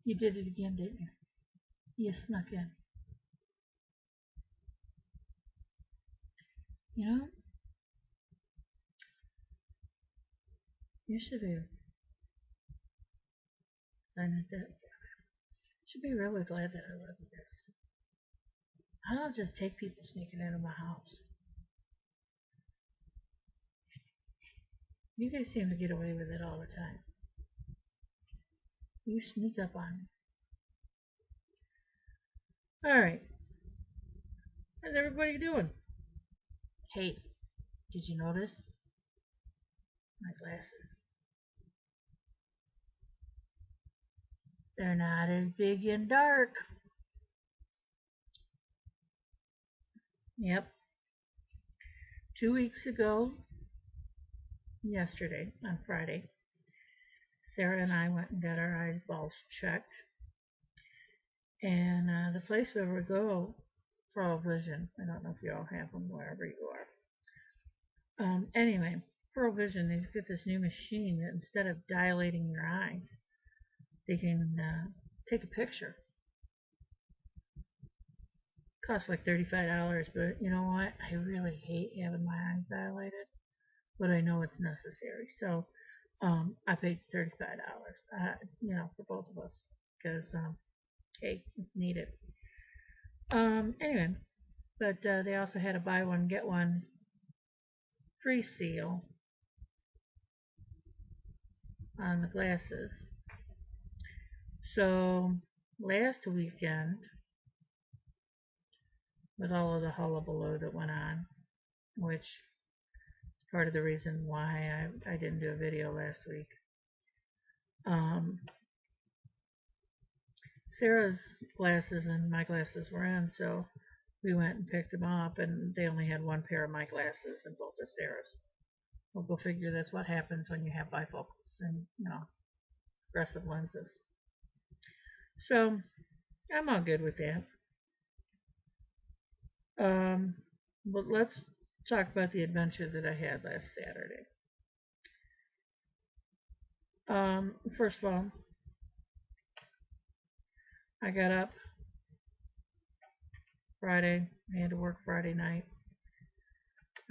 You did it again, didn't you? You snuck in. You know, you should be should be really glad that I live with this. I don't just take people sneaking into my house. You guys seem to get away with it all the time. You sneak up on me. Alright. How's everybody doing? Hey, did you notice? My glasses. They're not as big and dark. Yep. 2 weeks ago, yesterday, on Friday, Sarah and I went and got our eyeballs checked. And the place where we go, Pearl Vision, I don't know if you all have them wherever you are. Anyway, Pearl Vision, they've got this new machine that instead of dilating your eyes, they can take a picture. Costs like $35, but you know what? I really hate having my eyes dilated, but I know it's necessary. So I paid $35, for both of us, because hey, need it. Anyway, but they also had a buy one get one free seal on the glasses. So last weekend, with all of the hullabaloo that went on, which is part of the reason why I didn't do a video last week. Sarah's glasses and my glasses were in, so we went and picked them up, and they only had one pair of my glasses and both of Sarah's. Well, go figure that's what happens when you have bifocals and, aggressive lenses. So I'm all good with that. But let's talk about the adventure that I had last Saturday. First of all, I got up Friday. I had to work Friday night.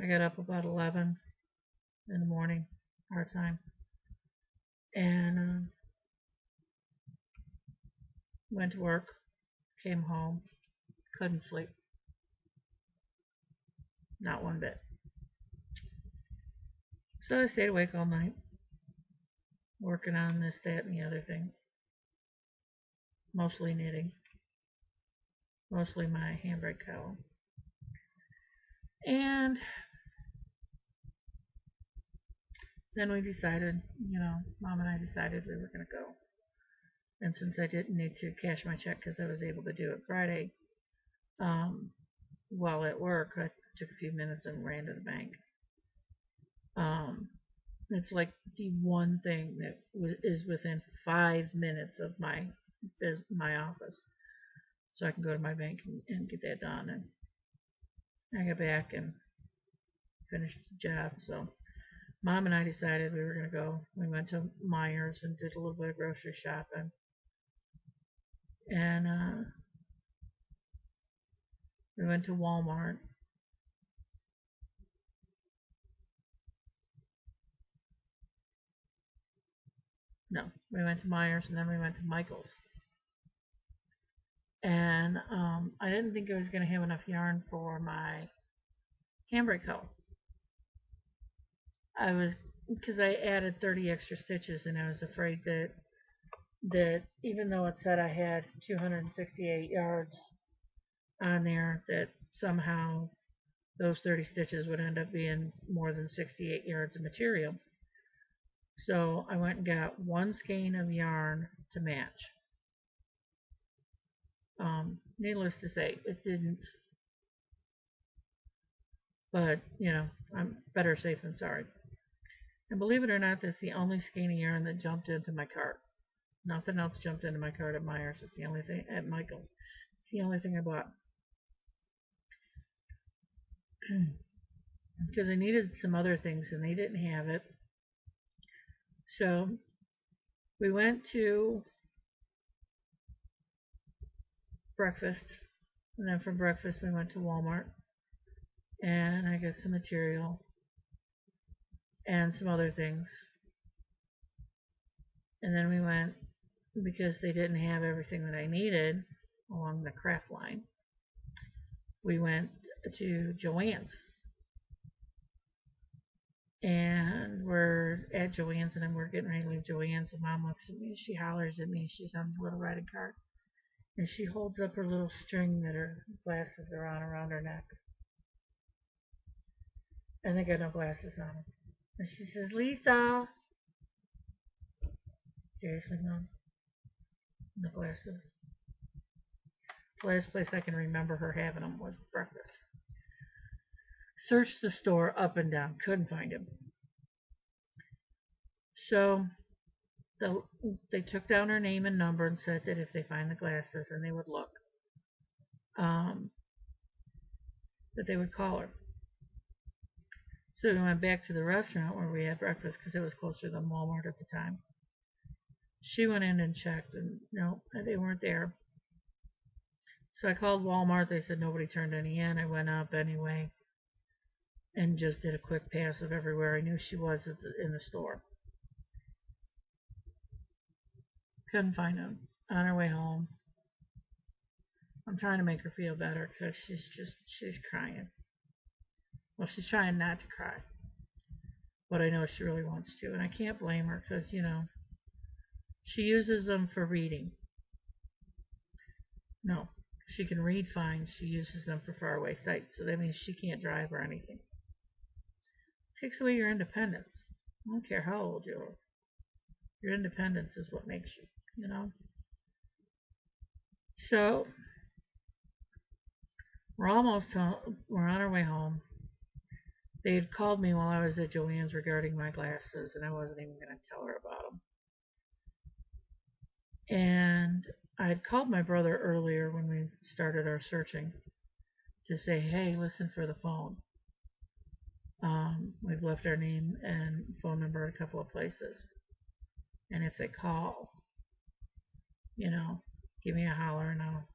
I got up about 11 in the morning, our time, and went to work, came home, couldn't sleep. Not one bit. So I stayed awake all night, working on this, that, and the other thing. Mostly knitting. Mostly my handbrake cowl. And then we decided, Mom and I decided we were going to go. And since I didn't need to cash my check because I was able to do it Friday, while at work, I took a few minutes and ran to the bank. It's like the one thing that is within 5 minutes of my office, so I can go to my bank and get that done. And I got back and finished the job. So Mom and I decided we were going to go. We went to Myers and did a little bit of grocery shopping, and we went to Walmart. No, we went to Myers, and then we went to Michael's. And I didn't think I was going to have enough yarn for my handbrake hoe. Because I added 30 extra stitches, and I was afraid that even though it said I had 268 yards on there, that somehow those 30 stitches would end up being more than 68 yards of material. So I went and got one skein of yarn to match. Needless to say, it didn't. But, I'm better safe than sorry. And believe it or not, that's the only skein of yarn that jumped into my cart. Nothing else jumped into my cart at Myers. It's the only thing at Michael's. It's the only thing I bought. Because I needed some other things and they didn't have it. So we went to breakfast, and then from breakfast we went to Walmart, and I got some material and some other things. And then we went, because they didn't have everything that I needed along the craft line, we went to Joann's. And we're at Joann's, and we're getting ready to leave Joann's, and Mom looks at me, she hollers at me, she's on the little riding cart, and she holds up her little string that her glasses are on around her neck. And they got no glasses on. And she says, Lisa. Seriously, Mom? No glasses? The last place I can remember her having them was breakfast. Searched the store up and down. Couldn't find him. So they took down her name and number and said that if they find the glasses, and they would look, that they would call her. So we went back to the restaurant where we had breakfast because it was closer than Walmart at the time. She went in and checked, and no, they weren't there. So I called Walmart. They said nobody turned any in. I went up anyway and just did a quick pass of everywhere I knew she was in the store. Couldn't find them. On her way home, I'm trying to make her feel better because she's crying. Well, she's trying not to cry, but I know she really wants to, and I can't blame her because, she uses them for reading. No, she can read fine. She uses them for faraway sight, so that means she can't drive or anything. It takes away your independence. I don't care how old you are. Your independence is what makes you, So, we're almost home. We're on our way home. They had called me while I was at Joann's regarding my glasses, and I wasn't even going to tell her about them. And I had called my brother earlier when we started our searching to say, hey, listen for the phone. We've left our name and phone number at a couple of places. And if they call, give me a holler and I'll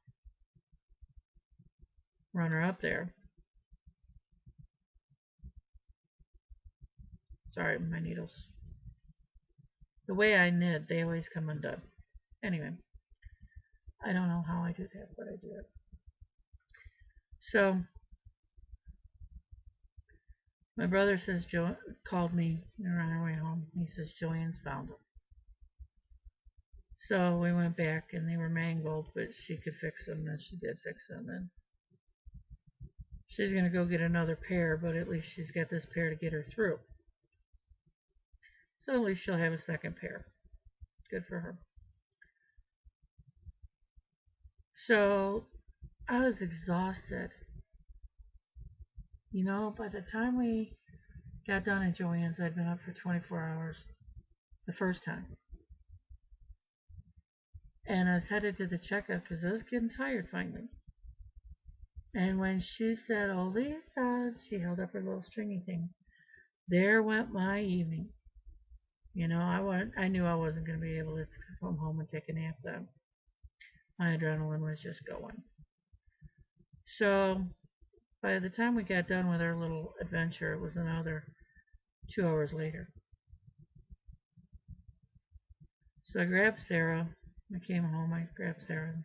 run her up there. Sorry, my needles. The way I knit, they always come undone. Anyway, I don't know how I do that, but I do it. So, my brother says called me. We were on our way home. He says Joann's found them. So we went back, and they were mangled, but she could fix them, and she did fix them. And she's going to go get another pair, but at least she's got this pair to get her through. So at least she'll have a second pair. Good for her. So I was exhausted. By the time we got done at Joann's, I'd been up for 24 hours the first time. And I was headed to the checkout because I was getting tired finally. And when she said, oh, Lisa, she held up her little stringy thing. There went my evening. I knew I wasn't going to be able to come home and take a nap then. My adrenaline was just going. So by the time we got done with our little adventure, it was another 2 hours later. So I grabbed Sarah. I came home, I grabbed Sarah.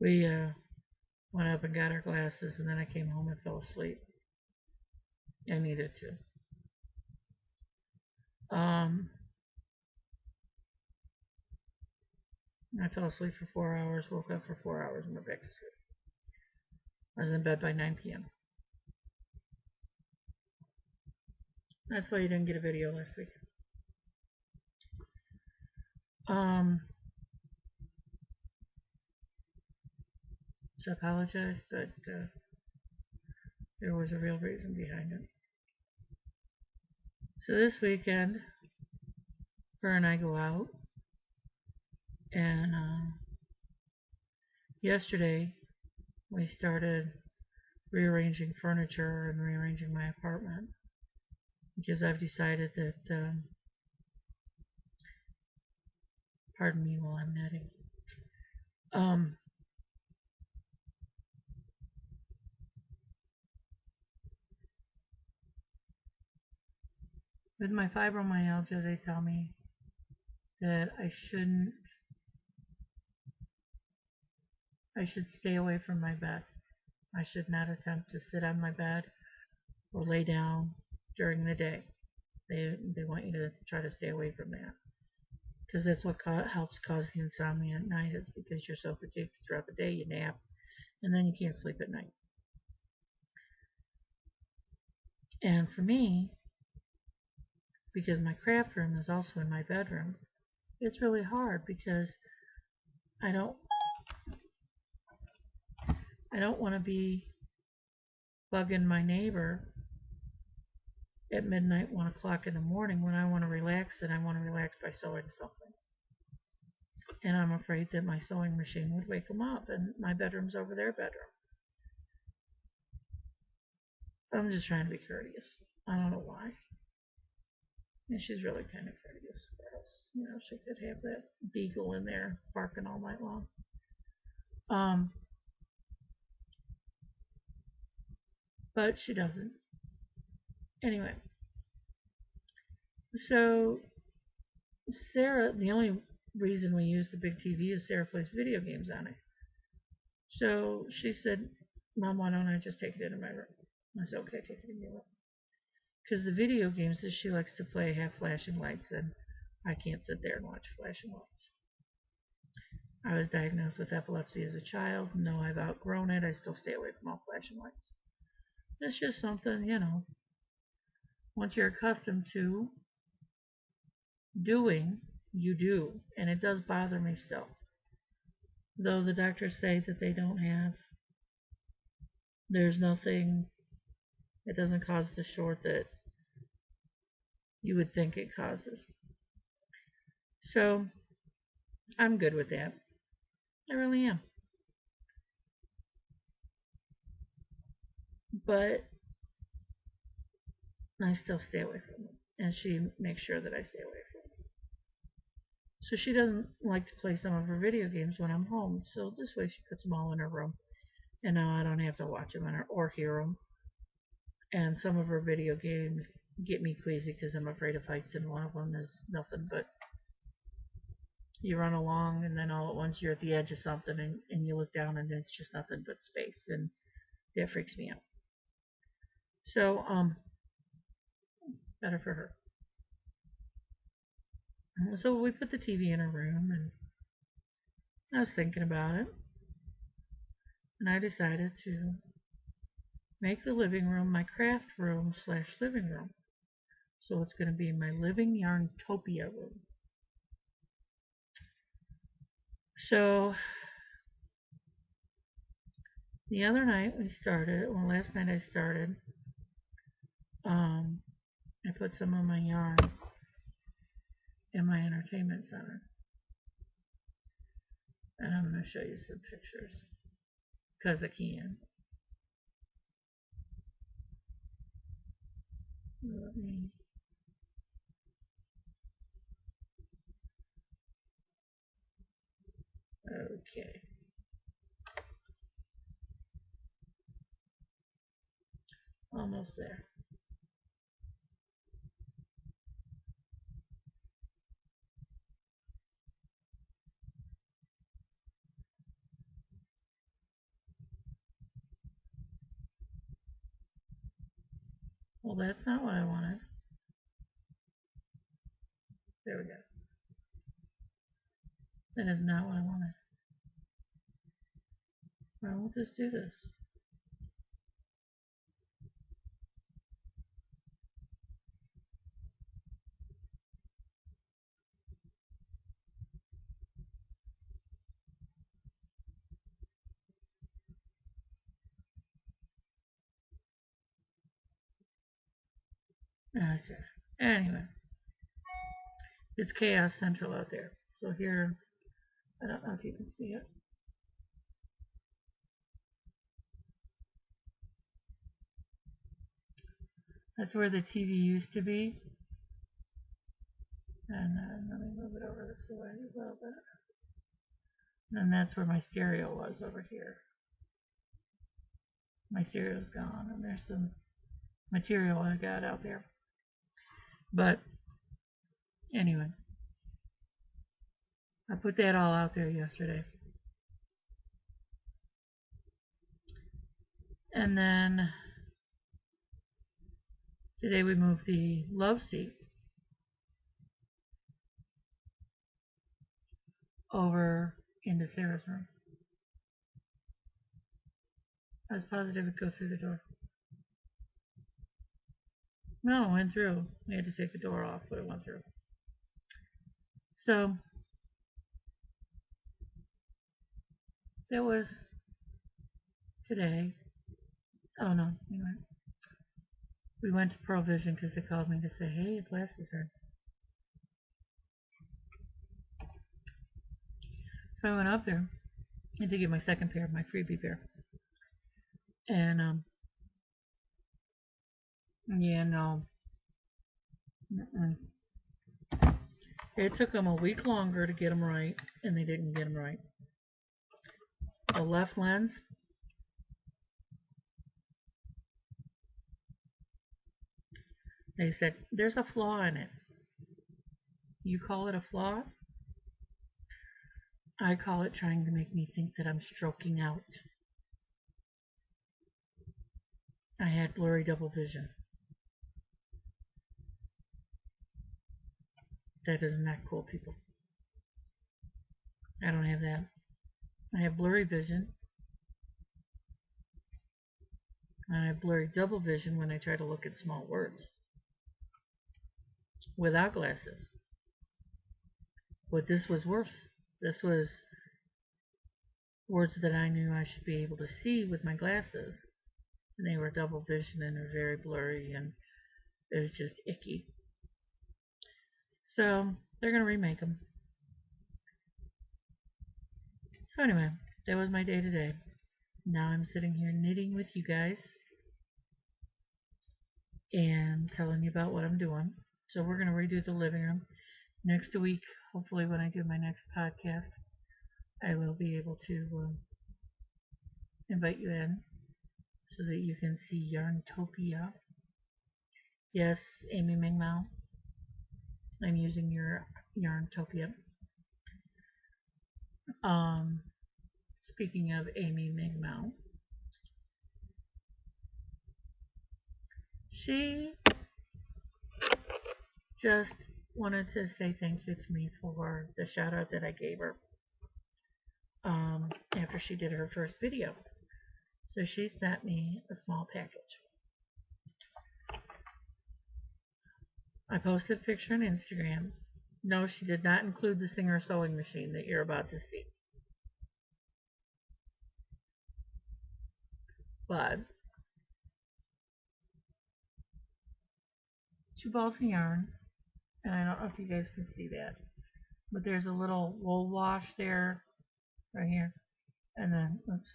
We went up and got our glasses, and then I came home and fell asleep. I needed to. I fell asleep for 4 hours, woke up for 4 hours, and went back to sleep. I was in bed by 9 p.m. That's why you didn't get a video last week. So I apologize, but there was a real reason behind it. So this weekend, her and I go out, and yesterday we started rearranging furniture and rearranging my apartment because I've decided that, pardon me while I'm knitting, with my fibromyalgia, they tell me that I should stay away from my bed. I should not attempt to sit on my bed or lay down during the day. They want you to try to stay away from that because that's what helps cause the insomnia at night, is because you're so fatigued throughout the day, you nap, and then you can't sleep at night. And for me, because my craft room is also in my bedroom, it's really hard because I don't want to be bugging my neighbor at midnight, 1 o'clock in the morning when I want to relax, and I want to relax by sewing something. And I'm afraid that my sewing machine would wake them up, and my bedroom's over their bedroom. I'm just trying to be courteous. I don't know why. And she's really kind of courteous for us. You know, she could have that beagle in there barking all night long. But she doesn't. Anyway, so Sarah, the only reason we use the big TV is Sarah plays video games on it. So she said, Mom, why don't I just take it into my room? I said, okay, take it in your room. Because the video games that she likes to play have flashing lights, and I can't sit there and watch flashing lights. I was diagnosed with epilepsy as a child. No, I've outgrown it. I still stay away from all flashing lights. It's just something, you know, once you're accustomed to doing, you do. And it does bother me still. Though the doctors say that there's nothing, it doesn't cause the short that you would think it causes. So I'm good with that. I really am. But I still stay away from it. And she makes sure that I stay away from it. So she doesn't like to play some of her video games when I'm home. So this way she puts them all in her room. And now I don't have to watch them or hear them. And some of her video games get me queasy because I'm afraid of heights, and one of them is nothing but you run along and then all at once you're at the edge of something, and you look down and it's just nothing but space, and that freaks me out. So better for her. So we put the TV in her room, and I was thinking about it, and I decided to make the living room my craft room / living room. So it's going to be my living Yarntopia room. So the other night last night I started, I put some of my yarn in my entertainment center. And I'm going to show you some pictures, because I can. Let me... Okay. Almost there. Well, that's not what I wanted. There we go. That is not what I wanted. Well, we'll just do this. Okay. Anyway, it's Chaos Central out there. So here, I don't know if you can see it. That's where the TV used to be. And let me move it over this way a little bit. And that's where my stereo was over here. My stereo's gone, and there's some material I got out there. But anyway, I put that all out there yesterday. And then today we moved the love seat over into Sarah's room. I was positive it'd go through the door. No, it went through. We had to take the door off, but it went through. So there was today. Oh no, anyway. We went to Provision because they called me to say, hey, your glasses are. So I went up there and to get my second pair, my freebie pair. And yeah, no. It took them a week longer to get them right, and they didn't get them right. The left lens, they said, there's a flaw in it. You call it a flaw? I call it trying to make me think that I'm stroking out. I had blurry double vision. That is not cool, people. I don't have that. I have blurry vision. And I have blurry double vision when I try to look at small words. Without glasses. But this was worse. This was words that I knew I should be able to see with my glasses. And they were double vision and they're very blurry and it was just icky. So they're going to remake them. So anyway, that was my day today. Now I'm sitting here knitting with you guys and telling you about what I'm doing. So we're going to redo the living room. Next week, hopefully when I do my next podcast, I will be able to invite you in so that you can see Yarntopia. Yes, Amy Ming Mao. I'm using your Yarntopia. Speaking of Amy Ming Mao, she just wanted to say thank you to me for the shout out that I gave her after she did her first video. So she sent me a small package. I posted a picture on Instagram. No, she did not include the Singer sewing machine that you're about to see. But 2 balls of yarn, and I don't know if you guys can see that, but there's a little wool wash there, right here, and then, oops,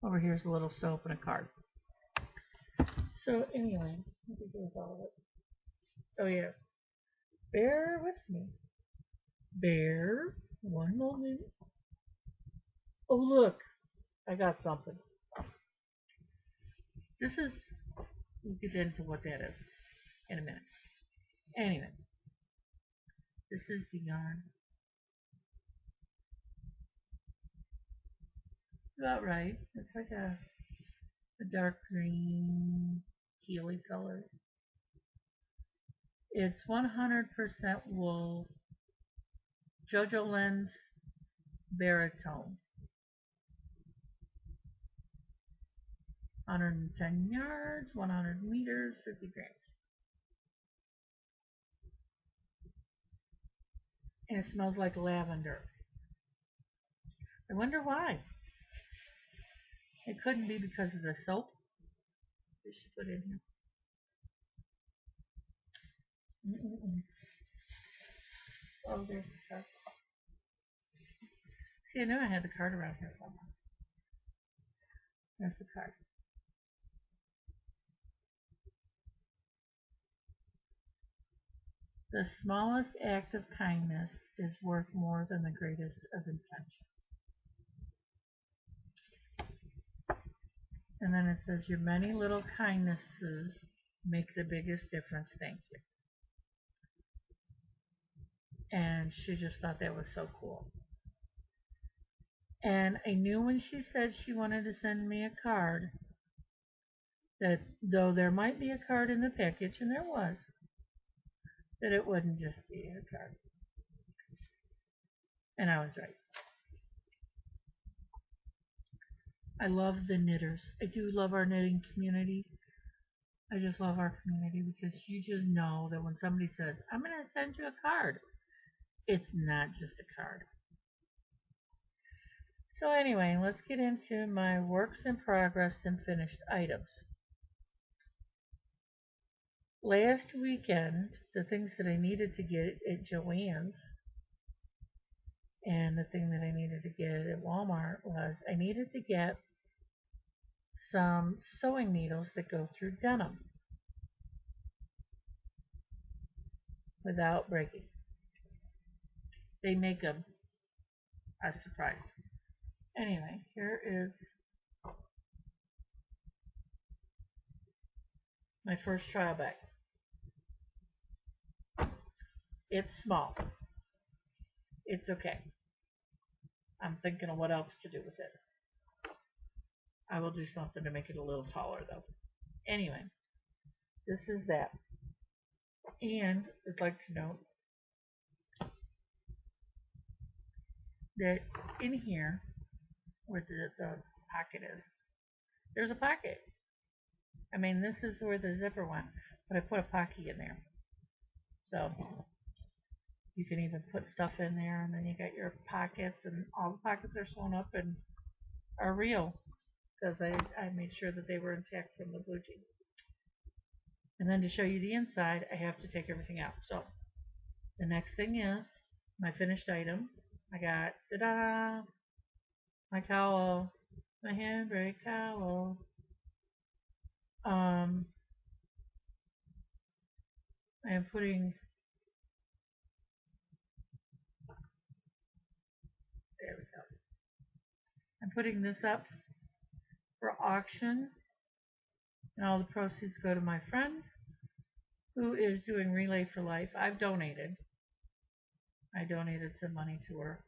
over here's a little soap and a card. So anyway, what do with all of it? Oh yeah, bear with me. Bear, one moment. Oh look, I got something. This is, we'll get into what that is in a minute. Anyway, this is the yarn. It's about right. It's like a a dark green, tealy color. It's 100% wool, Jojo Lind baritone. 110 yards, 100 meters, 50 grams. And it smells like lavender. I wonder why. It couldn't be because of the soap that she put in here. Oh, there's the card. See, I knew I had the card around here somewhere. There's the card. The smallest act of kindness is worth more than the greatest of intentions. And then it says, your many little kindnesses make the biggest difference. Thank you. And she just thought that was so cool. And I knew when she said she wanted to send me a card that though there might be a card in the package, and there was, that it wouldn't just be a card. And I was right. I love the knitters. I do love our knitting community. I just love our community because you just know that when somebody says, I'm going to send you a card, it's not just a card. So anyway, let's get into my works in progress and finished items. Last weekend, the things that I needed to get at Joann's and the thing that I needed to get at Walmart was I needed to get some sewing needles that go through denim without breaking. They make them. I was surprised. Anyway, here is my first trial bag. It's small. It's okay. I'm thinking of what else to do with it. I will do something to make it a little taller though. Anyway, this is that. And I'd like to note that in here, where the pocket is, there's a pocket. I mean, this is where the zipper went, but I put a pocket in there. So you can even put stuff in there, and then you got your pockets, and all the pockets are sewn up and are real because I made sure that they were intact from the blue jeans. And then to show you the inside, I have to take everything out. So the next thing is my finished item. I got, ta-da, my cowl, my handbrake cowl. I am putting, there we go. I'm putting this up for auction, and all the proceeds go to my friend who is doing Relay for Life. I've donated. I donated some money to her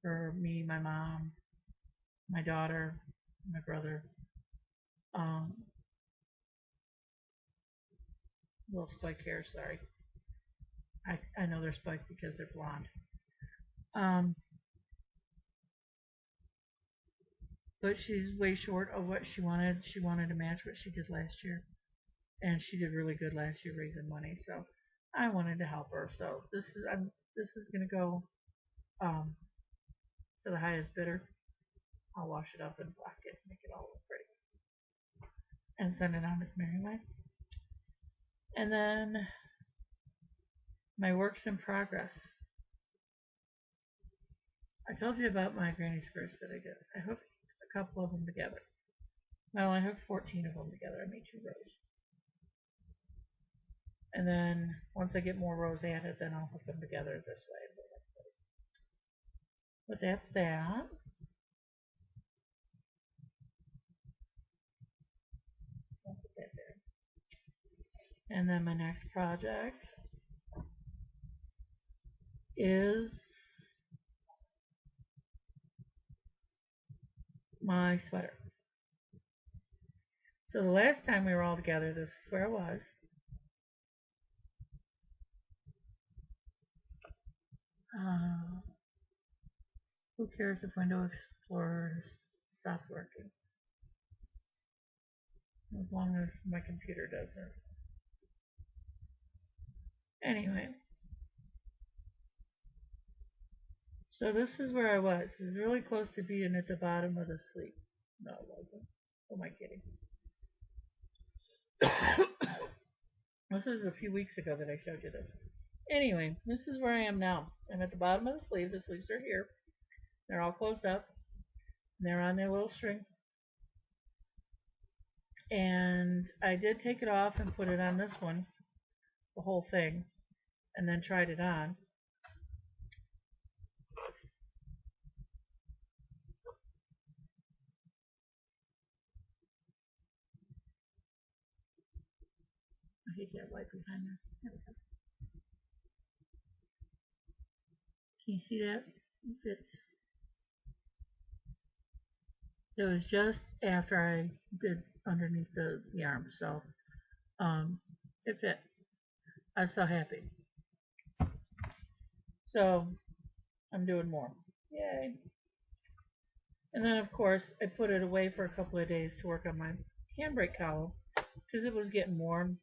for me, my mom, my daughter, my brother. Little spike hair, sorry. I know they're spiked because they're blonde. But she's way short of what she wanted. She wanted to match what she did last year. And she did really good last year raising money. So I wanted to help her. So this is gonna go to the highest bidder. I'll wash it up and block it, make it all look pretty. And send it on its merry way. And then my works in progress. I told you about my granny skirts that I did. I hooked a couple of them together. Well, I hooked 14 of them together. I made 2 rows. And then once I get more rows added, then I'll hook them together this way. But that's that. I'll put that there. And then my next project is my sweater. So the last time we were all together, this is where I was. Who cares if Window Explorer stops working? As long as my computer does it. Anyway. So this is where I was. It was really close to being at the bottom of the sleep. No, it wasn't. Who am I kidding? This was a few weeks ago that I showed you this. Anyway, this is where I am now. I'm at the bottom of the sleeve. The sleeves are here. They're all closed up. They're on their little string. And I did take it off and put it on this one, the whole thing, and then tried it on. I hate that white behind there. There we go. Can you see that? It was just after I did underneath the arm, so it fit. I was so happy. So I'm doing more. Yay. And then of course I put it away for a couple of days to work on my handbrake cowl because it was getting warm,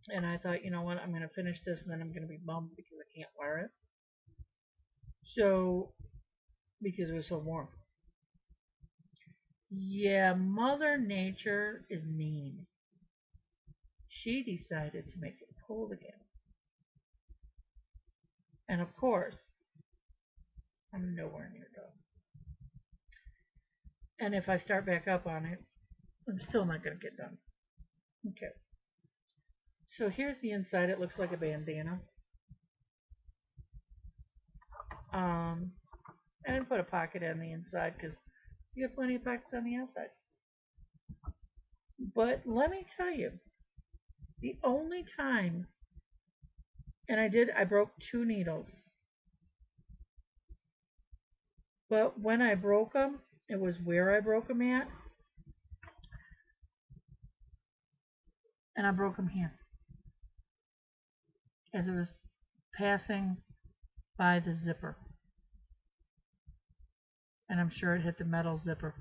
and I thought, you know what, I'm going to finish this and then I'm going to be bummed because I can't wear it. So, because it was so warm. Yeah, Mother Nature is mean. She decided to make it cold again. And of course, I'm nowhere near done. And if I start back up on it, I'm still not going to get done. Okay. So here's the inside. It looks like a bandana. I didn't put a pocket on the inside because you have plenty of pockets on the outside. But let me tell you, the only time, and I broke 2 needles. But when I broke them, it was where I broke them at. And I broke them here. As it was passing by the zipper. And I'm sure it hit the metal zipper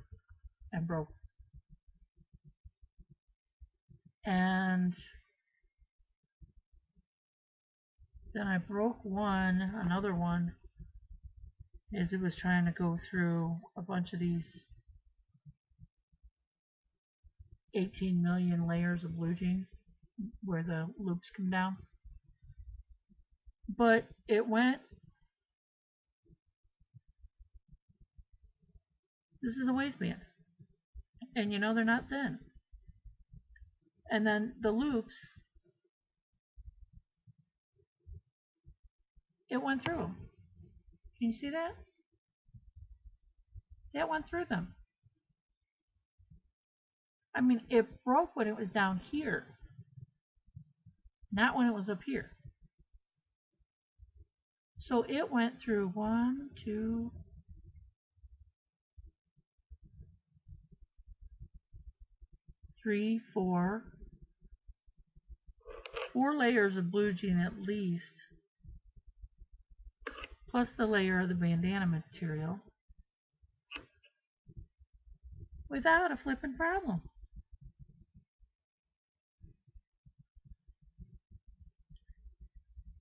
and broke. And then I broke another one, as it was trying to go through a bunch of these 18 million layers of blue jean where the loops come down. But it went, this is a waistband, and you know they're not thin. And then the loops, it went through them. Can you see that? That went through them. I mean, it broke when it was down here, not when it was up here. So it went through 1, 2, 3, 4 layers of blue jean at least, plus the layer of the bandana material, without a flippin' problem.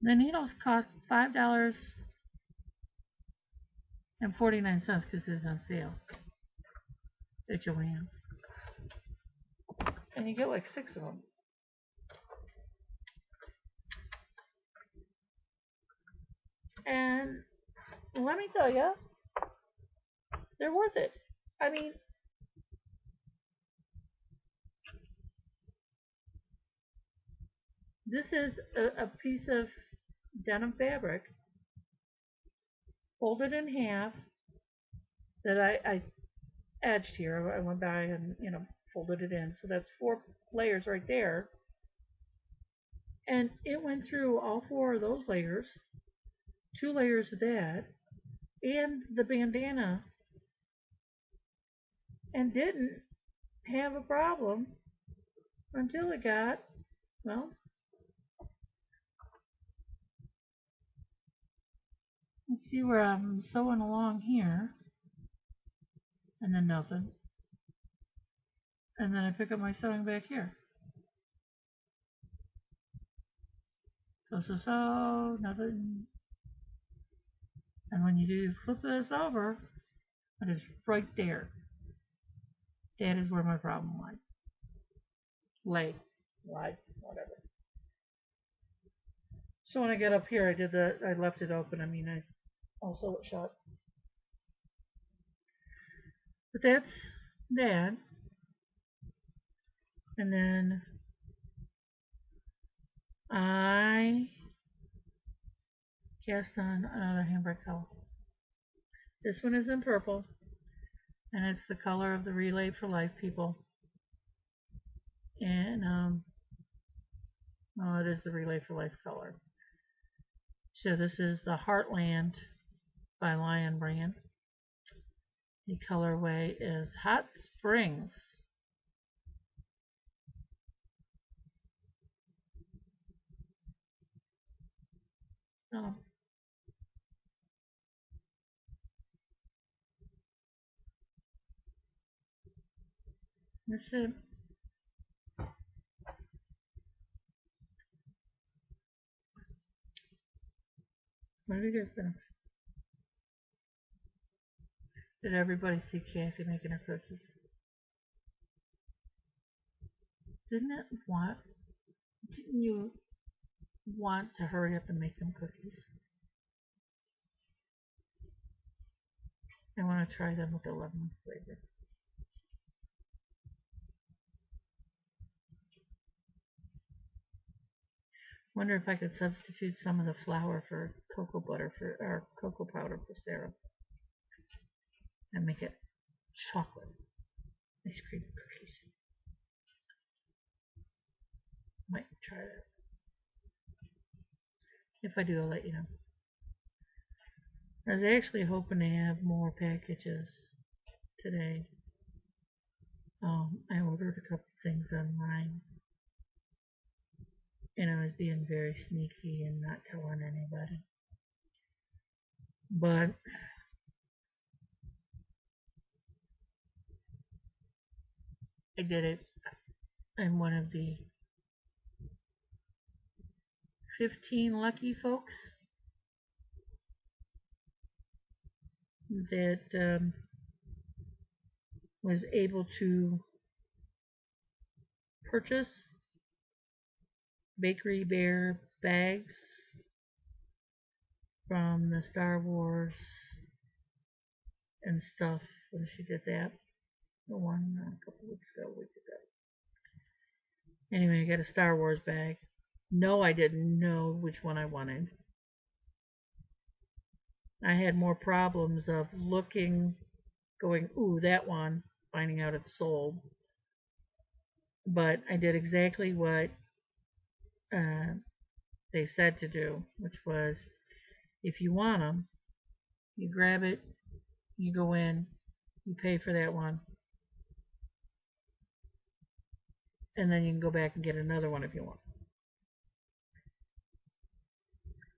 The needles cost $5.49 because it's on sale at Joann's. And you get like 6 of them. And let me tell you, they're worth it. I mean, this is a piece of denim fabric folded in half that I edged here. I went by and, folded it in. So that's 4 layers right there. And it went through all 4 of those layers, 2 layers of that, and the bandana, and didn't have a problem until it got, well, you see where I'm sewing along here, and then nothing. And then I pick up my sewing back here. So, nothing. And when you do flip this over, it is right there. That is where my problem lies. Lay, whatever. So when I get up here, I left it open. I mean, I also it shut. But that's that. And then I cast on another handbrake color. This one is in purple, and it's the color of the Relay for Life people. And well, it is the Relay for Life color. So this is the Heartland by Lion Brand. The colorway is Hot Springs. Oh. That's it. What have you guys done? Did everybody see Cassie making her cookies? Didn't you want to hurry up and make them cookies? I want to try them with the lemon flavor. Wonder if I could substitute some of the flour for cocoa butter or cocoa powder for Sarah, and make it chocolate ice cream cookies. Might try that. If I do, I'll let you know. I was actually hoping to have more packages today. I ordered a couple things online, and I was being very sneaky and not telling anybody. But I did it. I'm one of the 15 lucky folks that was able to purchase Bakery Bear bags from the Star Wars and stuff when she did that. The one a couple weeks ago, a week ago. Anyway, I got a Star Wars bag. No, I didn't know which one I wanted. I had more problems of looking, going, ooh, that one, finding out it's sold. But I did exactly what they said to do, which was, if you want them, you grab it, you go in, you pay for that one, and then you can go back and get another one if you want.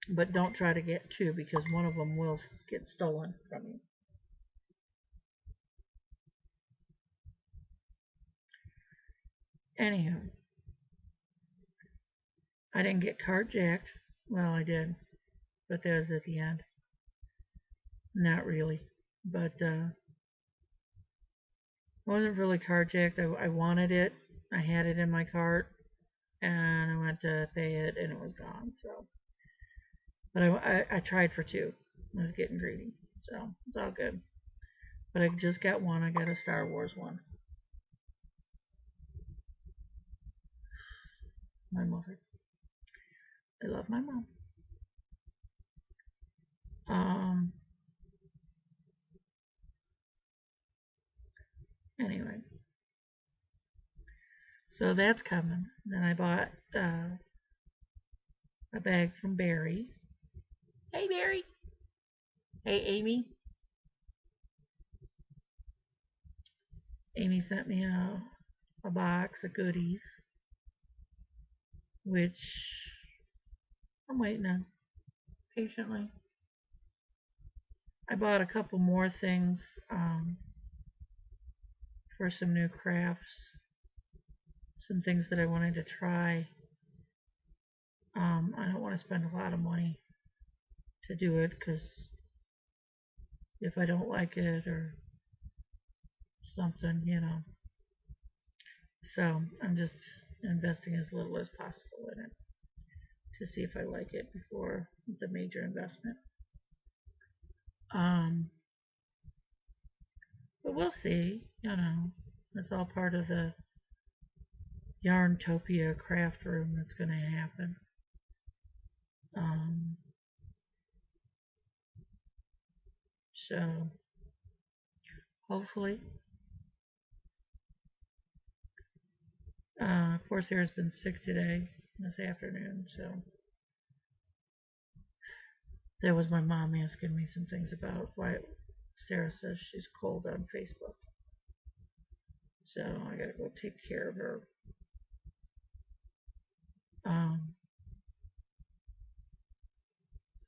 But don't try to get two, because one of them will get stolen from you. Anyhow, I didn't get carjacked. Well, I did, but that was at the end. Not really, but I wasn't really carjacked. I wanted it. I had it in my cart, and I went to pay it, and it was gone. So, but I tried for two. I was getting greedy, so it's all good. But I just got one. I got a Star Wars one. My mother. I love my mom. Anyway, so that's coming. Then I bought a bag from Barry. Hey, Barry. Hey, Amy. Amy sent me a box of goodies. which I'm waiting on patiently. I bought a couple more things for some new crafts, some things that I wanted to try. I don't want to spend a lot of money to do it because if I don't like it or something, So I'm just investing as little as possible in it to see if I like it before it's a major investment. Um, but we'll see, It's all part of the Yarntopia craft room that's going to happen. Um, so hopefully, of course, Sarah's been sick today, this afternoon, so that was my mom asking me some things about why Sarah says she's cold on Facebook. So I gotta go take care of her.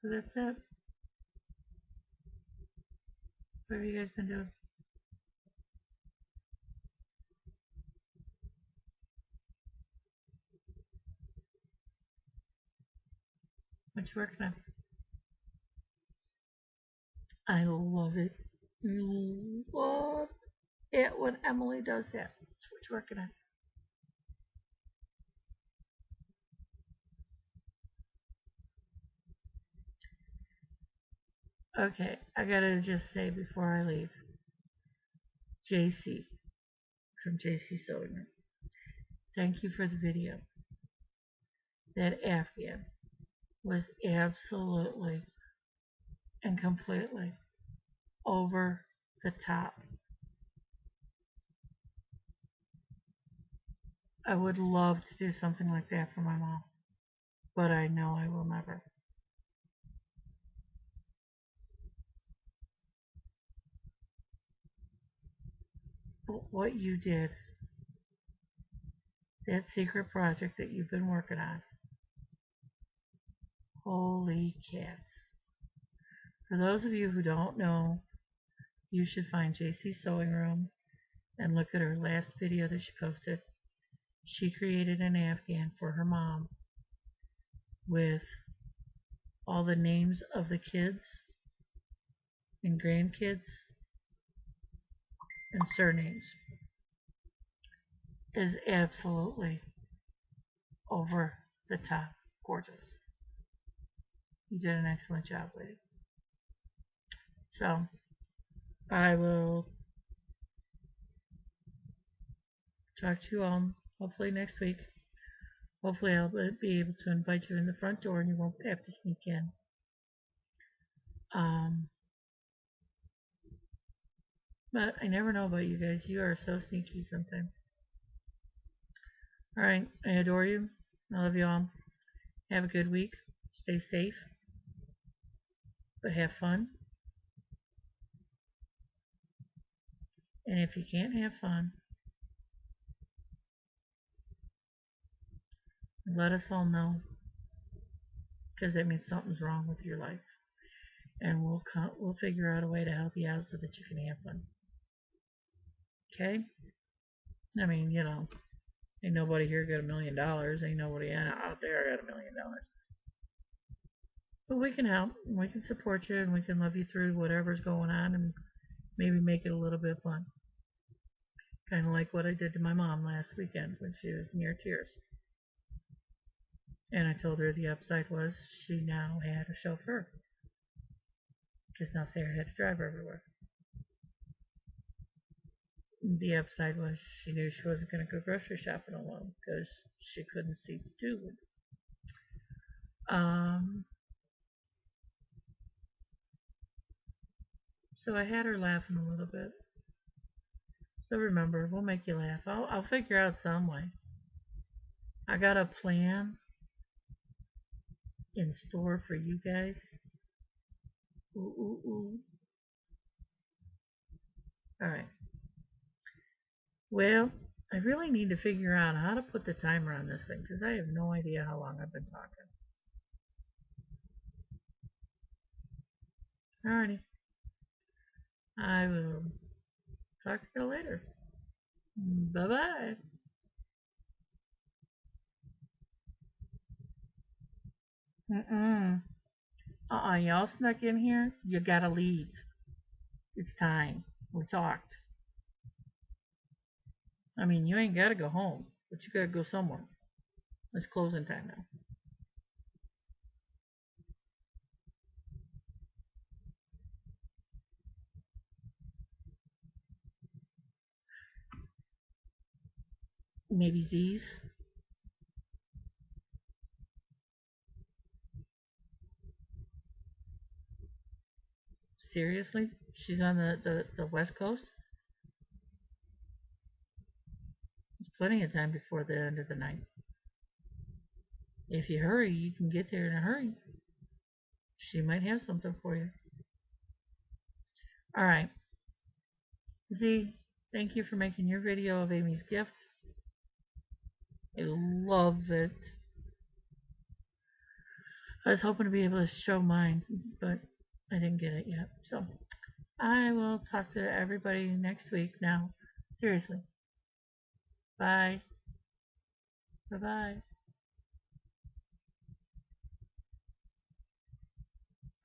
So that's it. What have you guys been doing? What you working on? I love it. Love it when Emily does that. What you working on? Okay, I gotta just say before I leave, JC from JC Sewing Room, thank you for the video. That Afghan was absolutely and completely over the top. I would love to do something like that for my mom, but I know I will never. But what you did, that secret project that you've been working on, holy cats. For those of you who don't know, you should find JC Sewing Room and look at her last video that she posted. She created an Afghan for her mom with all the names of the kids and grandkids and surnames. Is absolutely over the top gorgeous. You did an excellent job, lady. So I will talk to you all hopefully next week. Hopefully I'll be able to invite you in the front door and you won't have to sneak in. But I never know about you guys. You are so sneaky sometimes. Alright, I adore you. I love you all. Have a good week. Stay safe. But have fun. And if you can't have fun, let us all know. Because that means something's wrong with your life. And we'll figure out a way to help you out so that you can have fun. Okay? I mean, ain't nobody here got $1 million. Ain't nobody out there got $1 million. But we can help. We can support you and we can love you through whatever's going on and maybe make it a little bit fun. Kind of like what I did to my mom last weekend when she was near tears. And I told her the upside was she now had a chauffeur. Because now Sarah had to drive her everywhere. The upside was she knew she wasn't going to go grocery shopping alone because she couldn't see to do it. So I had her laughing a little bit. So remember, we'll make you laugh. I'll figure out some way. I got a plan in store for you guys. Ooh, ooh, ooh. Alright. Well, I really need to figure out how to put the timer on this thing because I have no idea how long I've been talking. Alrighty. I will talk to you later. Bye bye. Y'all snuck in here. You gotta leave. It's time. We talked. I mean, you ain't gotta go home, but you gotta go somewhere. It's closing time now. Maybe Z's. Seriously? She's on the West Coast? There's plenty of time before the end of the night. If you hurry, you can get there in a hurry. She might have something for you. Alright. Z, thank you for making your video of Amy's gift. I love it. I was hoping to be able to show mine, but I didn't get it yet. So I will talk to everybody next week now. Seriously. Bye. Bye-bye.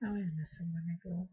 I always miss them when they go.